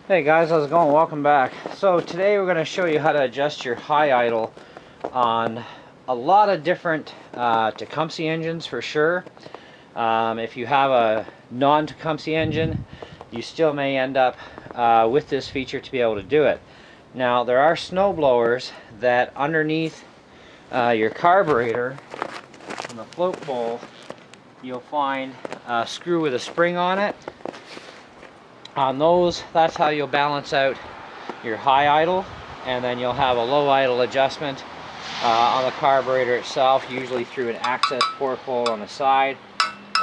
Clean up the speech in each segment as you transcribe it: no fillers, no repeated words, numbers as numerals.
Hey guys, how's it going? Welcome back. So today we're going to show you how to adjust your high idle on a lot of different Tecumseh engines for sure. If you have a non-Tecumseh engine, you still may end up with this feature to be able to do it. Now there are snowblowers that underneath your carburetor in the float bowl you'll find a screw with a spring on it. On those, that's how you'll balance out your high idle, and then you'll have a low idle adjustment on the carburetor itself, usually through an access port hole on the side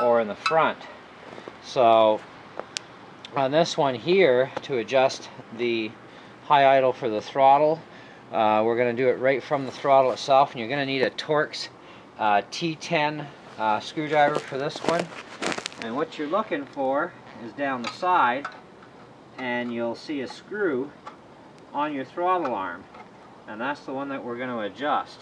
or in the front. So on this one here, to adjust the high idle for the throttle, we're going to do it right from the throttle itself, and you're going to need a Torx T10 screwdriver for this one. And what you're looking for is down the side, and you'll see a screw on your throttle arm, and that's the one that we're going to adjust.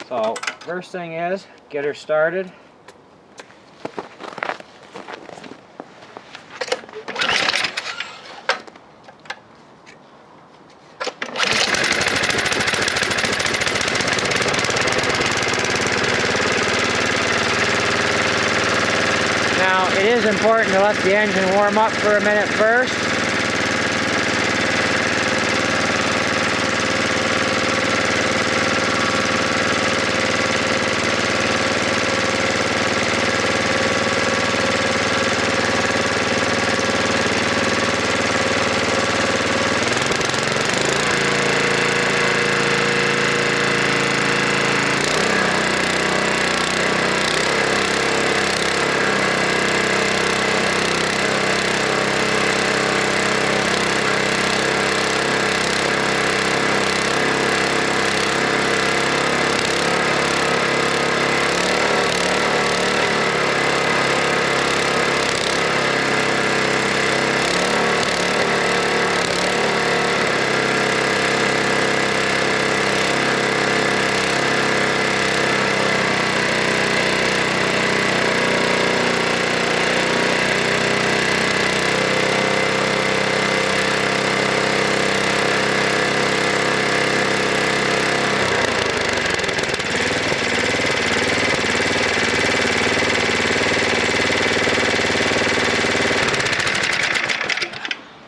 So first thing is, get her started. Now, it is important to let the engine warm up for a minute first.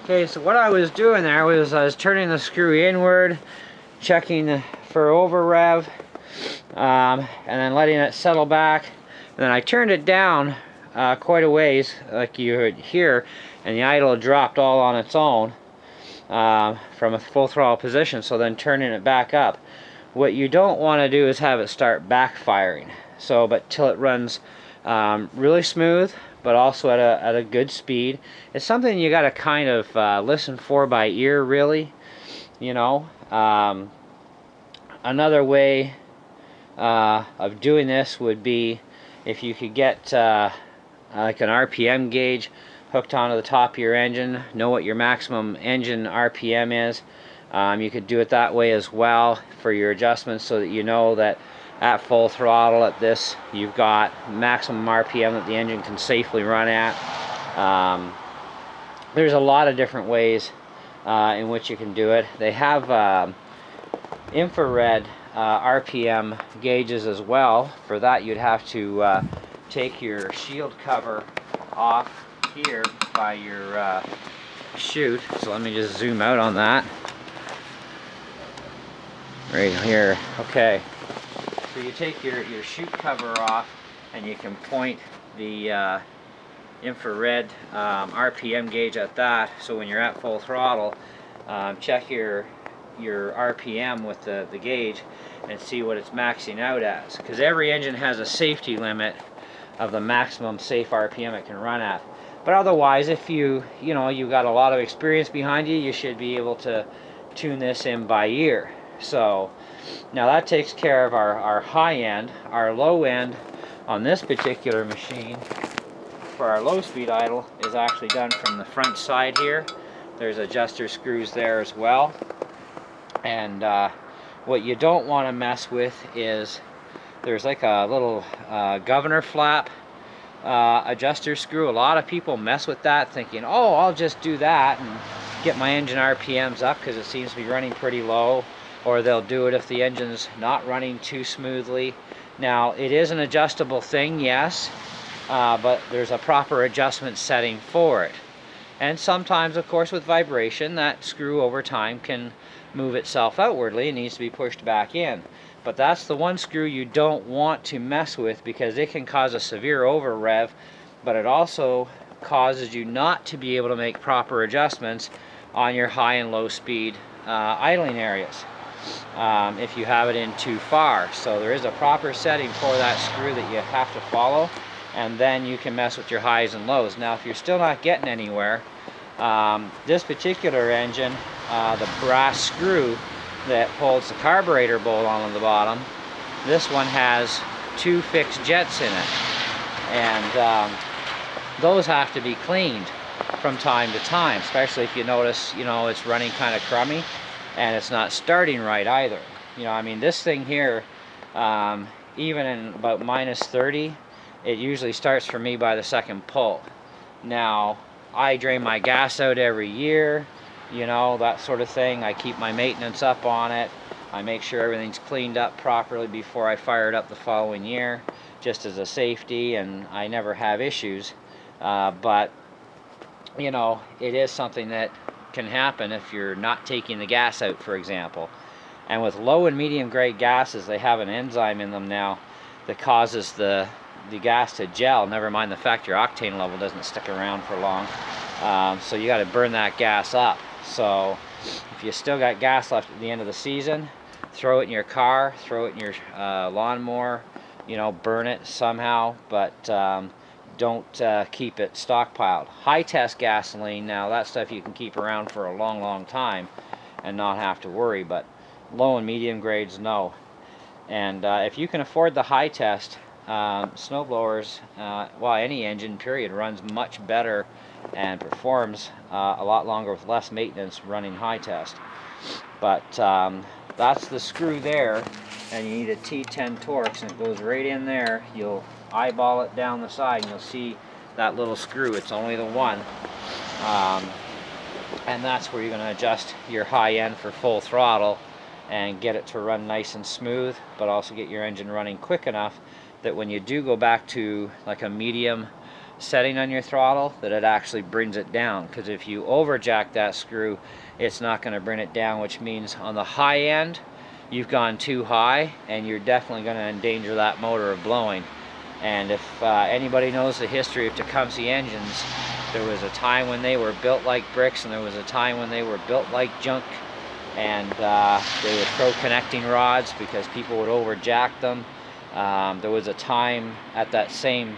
Okay, so what I was doing there was I was turning the screw inward, checking for over rev, and then letting it settle back. And then I turned it down quite a ways, like you heard here, and the idle dropped all on its own from a full throttle position. So then turning it back up. What you don't want to do is have it start backfiring. So, but till it runs really smooth, but also at a good speed. It's something you got to kind of listen for by ear, really. You know, another way of doing this would be if you could get like an RPM gauge hooked onto the top of your engine, know what your maximum engine RPM is. You could do it that way as well for your adjustments, so that you know that at full throttle at this you've got maximum RPM that the engine can safely run at. There's a lot of different ways in which you can do it. They have infrared RPM gauges as well. For that you'd have to take your shield cover off here by your chute. So let me just zoom out on that. Right here. Okay. So you take your chute cover off, and you can point the infrared RPM gauge at that. So when you're at full throttle, check your RPM with the gauge and see what it's maxing out as. Because every engine has a safety limit of the maximum safe RPM it can run at. But otherwise, if you've got a lot of experience behind you, you should be able to tune this in by ear. So now that takes care of our high end. Our low end on this particular machine for our low speed idle is actually done from the front side here. There's adjuster screws there as well. And what you don't want to mess with is there's like a little governor flap adjuster screw. A lot of people mess with that thinking, oh, I'll just do that and get my engine RPMs up because it seems to be running pretty low, or they'll do it if the engine's not running too smoothly. Now, it is an adjustable thing, yes, but there's a proper adjustment setting for it. And sometimes, of course, with vibration, that screw over time can move itself outwardly and needs to be pushed back in. But that's the one screw you don't want to mess with because it can cause a severe over rev, but it also causes you not to be able to make proper adjustments on your high and low speed idling areas if you have it in too far. So there is a proper setting for that screw that you have to follow, and then you can mess with your highs and lows. Now, if you're still not getting anywhere, this particular engine, the brass screw that holds the carburetor bolt on the bottom, this one has 2 fixed jets in it, and those have to be cleaned from time to time, especially if you notice, you know, it's running kind of crummy and it's not starting right either. You know, I mean, this thing here, even in about -30, it usually starts for me by the second pull. Now, I drain my gas out every year, you know, that sort of thing. I keep my maintenance up on it. I make sure everything's cleaned up properly before I fire it up the following year, just as a safety, and I never have issues. But, you know, it is something that can happen if you're not taking the gas out, for example. And with low and medium grade gases, they have an enzyme in them now that causes the gas to gel, never mind the fact your octane level doesn't stick around for long. So you got to burn that gas up. So if you still got gas left at the end of the season, throw it in your car, throw it in your lawnmower, you know, burn it somehow, but don't keep it stockpiled. High test gasoline, now that stuff you can keep around for a long time and not have to worry, but low and medium grades, no. And if you can afford the high test, snowblowers, well, any engine period, runs much better and performs a lot longer with less maintenance running high test. But that's the screw there, and you need a T10 Torx, and it goes right in there. You'll eyeball it down the side and you'll see that little screw. It's only the one, and that's where you're going to adjust your high end for full throttle and get it to run nice and smooth, but also get your engine running quick enough that when you do go back to like a medium setting on your throttle, that it actually brings it down. Because if you overjack that screw, it's not going to bring it down, which means on the high end you've gone too high and you're definitely going to endanger that motor of blowing. And if anybody knows the history of Tecumseh engines, there was a time when they were built like bricks and there was a time when they were built like junk, and they would throw connecting rods because people would overjack them. There was a time at that same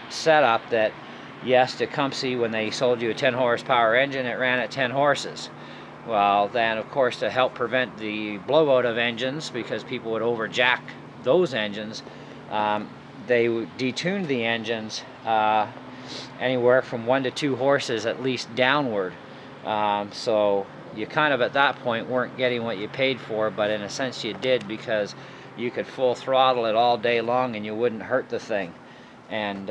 setup that, yes, Tecumseh, when they sold you a 10 horsepower engine, it ran at 10 horses. Well, then of course, to help prevent the blowout of engines, because people would overjack those engines, they detuned the engines anywhere from 1 to 2 horses at least downward. So you kind of at that point weren't getting what you paid for, but in a sense you did, because you could full throttle it all day long and you wouldn't hurt the thing. And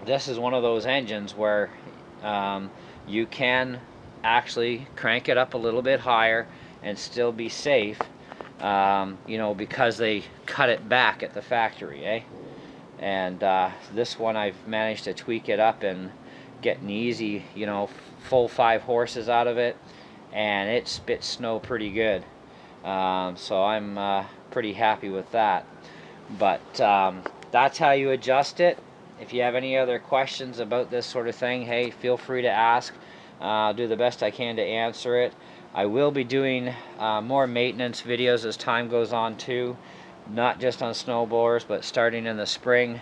this is one of those engines where you can actually crank it up a little bit higher and still be safe, you know, because they cut it back at the factory, eh? And this one I've managed to tweak it up and get an easy, you know, full 5 horses out of it, and it spits snow pretty good. So I'm pretty happy with that. But that's how you adjust it. If you have any other questions about this sort of thing, hey, feel free to ask. I'll do the best I can to answer it. I will be doing more maintenance videos as time goes on too, not just on snowblowers, but starting in the spring.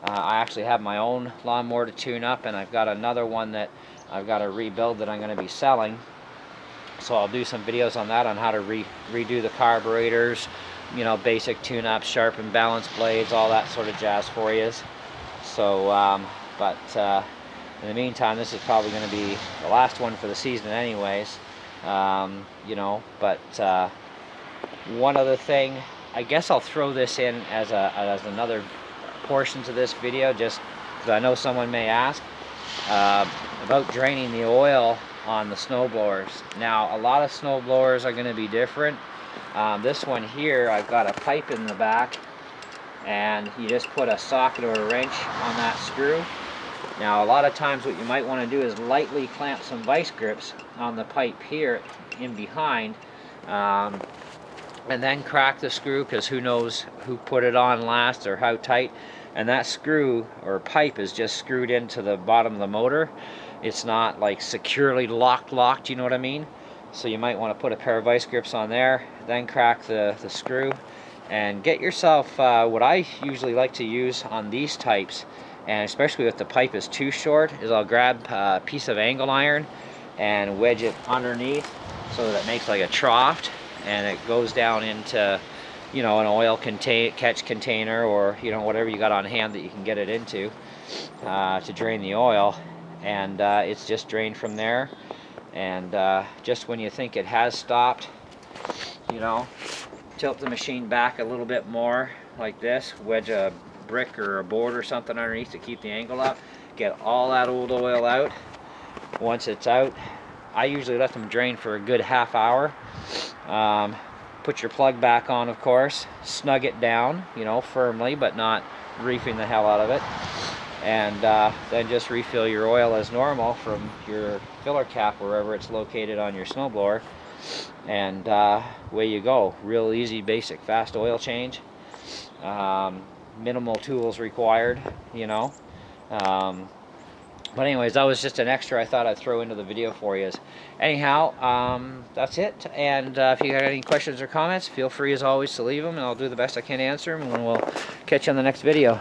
I actually have my own lawnmower to tune up, and I've got another one that I've got to rebuild that I'm going to be selling. So I'll do some videos on that, on how to redo the carburetors, you know, basic tune-ups, sharpen balance blades, all that sort of jazz for you. So, in the meantime, this is probably going to be the last one for the season anyways. You know, but one other thing, I guess I'll throw this in as another portions of this video, just because I know someone may ask about draining the oil on the snowblowers. Now, a lot of snowblowers are going to be different. This one here, I've got a pipe in the back, and you just put a socket or a wrench on that screw. Now, a lot of times what you might want to do is lightly clamp some vice grips on the pipe here in behind, and then crack the screw, because who knows who put it on last or how tight. And that screw or pipe is just screwed into the bottom of the motor. It's not like securely locked, you know what I mean? So you might want to put a pair of vice grips on there, then crack the screw, and get yourself what I usually like to use on these types, and especially if the pipe is too short, is I'll grab a piece of angle iron and wedge it underneath so that it makes like a trough, and it goes down into, you know, an oil catch container, or, you know, whatever you got on hand that you can get it into to drain the oil. And it's just drained from there. And just when you think it has stopped, you know, tilt the machine back a little bit more like this, wedge a brick or a board or something underneath to keep the angle up, get all that old oil out. Once it's out, I usually let them drain for a good half hour. Put your plug back on, of course, snug it down, you know, firmly, but not reefing the hell out of it, and then just refill your oil as normal from your filler cap wherever it's located on your snowblower, and away you go. Real easy, basic, fast oil change. Minimal tools required, you know. But anyways, that was just an extra I thought I'd throw into the video for you. Anyhow, that's it. And if you got any questions or comments, feel free as always to leave them, and I'll do the best I can to answer them, and we'll catch you on the next video.